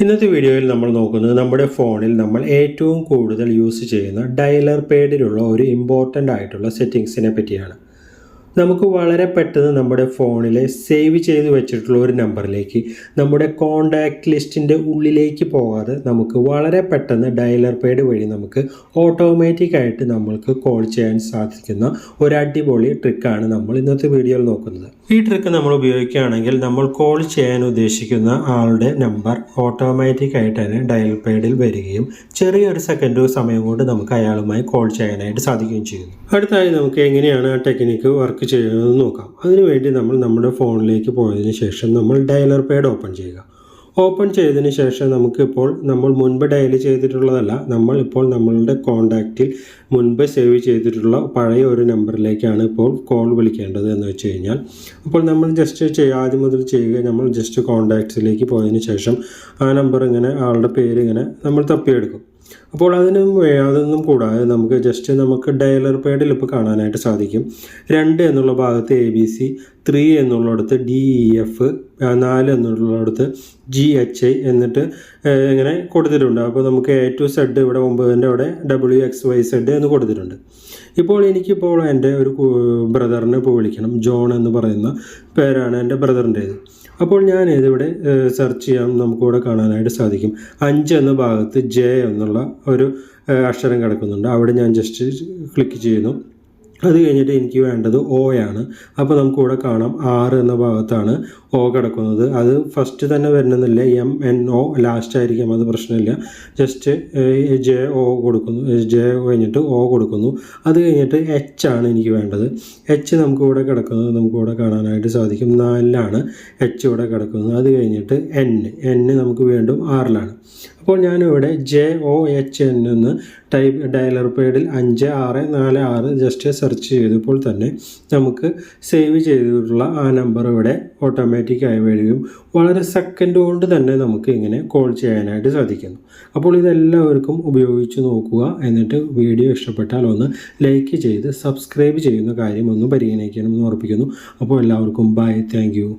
ഇന്നത്തെ വീഡിയോയിൽ നമ്മൾ നോക്കുന്നത് നമ്മുടെ ഫോണിൽ നമ്മൾ ഏറ്റവും കൂടുതൽ യൂസ് ചെയ്യുന്ന ഡയലർ പേഡിലുള്ള ഒരു ഇമ്പോർട്ടൻ്റ് ആയിട്ടുള്ള സെറ്റിങ്സിനെ പറ്റിയാണ്. നമുക്ക് വളരെ പെട്ടെന്ന് നമ്മുടെ ഫോണിലെ സേവ് ചെയ്ത് വെച്ചിട്ടുള്ള ഒരു നമ്പറിലേക്ക് നമ്മുടെ കോൺടാക്റ്റ് ലിസ്റ്റിൻ്റെ ഉള്ളിലേക്ക് പോകാതെ നമുക്ക് വളരെ പെട്ടെന്ന് ഡയലർ പേഡ് വഴി നമുക്ക് ഓട്ടോമാറ്റിക്കായിട്ട് നമ്മൾക്ക് കോൾ ചെയ്യാൻ സാധിക്കുന്ന ഒരു അടിപൊളി ട്രിക്കാണ് നമ്മൾ ഇന്നത്തെ വീഡിയോയിൽ നോക്കുന്നത്. ഈ ട്രിക്ക് നമ്മൾ ഉപയോഗിക്കുകയാണെങ്കിൽ നമ്മൾ കോൾ ചെയ്യാൻ ഉദ്ദേശിക്കുന്ന ആളുടെ നമ്പർ ഓട്ടോമാറ്റിക്കായിട്ട് തന്നെ ഡയൽ പേഡിൽ വരികയും ചെറിയൊരു സെക്കൻഡോ സമയം കൊണ്ട് നമുക്ക് അയാളുമായി കോൾ ചെയ്യാനായിട്ട് സാധിക്കുകയും ചെയ്യുന്നു. അടുത്തായി നമുക്ക് എങ്ങനെയാണ് ആ ടെക്നിക്ക് വർക്ക് ചെയ്യുന്നത് നോക്കാം. അതിനുവേണ്ടി നമ്മൾ നമ്മുടെ ഫോണിലേക്ക് പോയതിന് ശേഷം നമ്മൾ ഡയലർ പേഡ് ഓപ്പൺ ചെയ്യുക. ഓപ്പൺ ചെയ്തതിന് ശേഷം നമുക്കിപ്പോൾ നമ്മൾ മുൻപ് ഡയൽ ചെയ്തിട്ടുള്ളതല്ല, നമ്മളിപ്പോൾ നമ്മളുടെ കോൺടാക്റ്റിൽ മുൻപ് സേവ് ചെയ്തിട്ടുള്ള പഴയ ഒരു നമ്പറിലേക്കാണ് ഇപ്പോൾ കോൾ വിളിക്കേണ്ടത് എന്ന് വെച്ച് കഴിഞ്ഞാൽ, അപ്പോൾ നമ്മൾ ജസ്റ്റ് ആദ്യം മുതൽ ചെയ്യുക. നമ്മൾ ജസ്റ്റ് കോൺടാക്ട്സിലേക്ക് പോയതിന് ശേഷം ആ നമ്പർ ഇങ്ങനെ ആളുടെ പേര് ഇങ്ങനെ നമ്മൾ തപ്പിയെടുക്കും. അപ്പോൾ അതൊന്നും കൂടാതെ നമുക്ക് ഡയലർ പേഡിൽ ഇപ്പോൾ കാണാനായിട്ട് സാധിക്കും. 2 എന്നുള്ള ഭാഗത്ത് ABC, 3 എന്നുള്ളിടത്ത് DEF, 4 എന്നുള്ളിടത്ത് GHI എന്നിട്ട് ഇങ്ങനെ കൊടുത്തിട്ടുണ്ട്. അപ്പോൾ നമുക്ക് A to Z ഇവിടെ 9ൻ്റെ അവിടെ WXYZ എന്ന് കൊടുത്തിട്ടുണ്ട്. ഇപ്പോൾ എനിക്കിപ്പോൾ എൻ്റെ ഒരു ബ്രദറിനെ ഇപ്പോൾ വിളിക്കണം. ജോൺ എന്ന് പറയുന്ന പേരാണ് എൻ്റെ ബ്രദറിൻ്റേത്. അപ്പോൾ ഞാൻ ഇതിവിടെ സെർച്ച് ചെയ്യാം. നമുക്കിവിടെ കാണാനായിട്ട് സാധിക്കും 5 എന്ന ഭാഗത്ത് J എന്നുള്ള ഒരു അക്ഷരം കിടക്കുന്നുണ്ട്. അവിടെ ഞാൻ ജസ്റ്റ് ക്ലിക്ക് ചെയ്യുന്നു. അത് കഴിഞ്ഞിട്ട് എനിക്ക് വേണ്ടത് O ആണ്. അപ്പോൾ നമുക്കിവിടെ കാണാം 6 എന്ന ഭാഗത്താണ് O കിടക്കുന്നത്. അത് ഫസ്റ്റ് തന്നെ വരണമെന്നില്ല, MNO ലാസ്റ്റ് ആയിരിക്കും, അത് പ്രശ്നമില്ല. ജസ്റ്റ് JO കൊടുക്കുന്നു. J കഴിഞ്ഞിട്ട് O കൊടുക്കുന്നു. അത് കഴിഞ്ഞിട്ട് H ആണ് എനിക്ക് വേണ്ടത്. H നമുക്കിവിടെ കിടക്കുന്നത് നമുക്കിവിടെ കാണാനായിട്ട് സാധിക്കും 4ലാണ് H ഇവിടെ കിടക്കുന്നത്. അത് കഴിഞ്ഞിട്ട് N നമുക്ക് വീണ്ടും 6ലാണ്. അപ്പോൾ ഞാനിവിടെ JOHN എന്ന് ഡയലർ പേഡിൽ 5646 ജസ്റ്റ് സെർച്ച് ചെയ്തപ്പോൾ തന്നെ നമുക്ക് സേവ് ചെയ്തിട്ടുള്ള ആ നമ്പർ ഇവിടെ ഓട്ടോമാറ്റിക്കായി വരികയും വളരെ സെക്കൻഡ് കൊണ്ട് തന്നെ നമുക്ക് ഇങ്ങനെ കോൾ ചെയ്യാനായിട്ട് സാധിക്കുന്നു. അപ്പോൾ ഇതെല്ലാവർക്കും ഉപയോഗിച്ച് നോക്കുക. എന്നിട്ട് വീഡിയോ ഇഷ്ടപ്പെട്ടാൽ ഒന്ന് ലൈക്ക് ചെയ്ത് സബ്സ്ക്രൈബ് ചെയ്യുന്ന കാര്യം ഒന്ന് പരിഗണിക്കണമെന്ന് ഉറപ്പിക്കുന്നു. അപ്പോൾ എല്ലാവർക്കും ബൈ, താങ്ക് യു.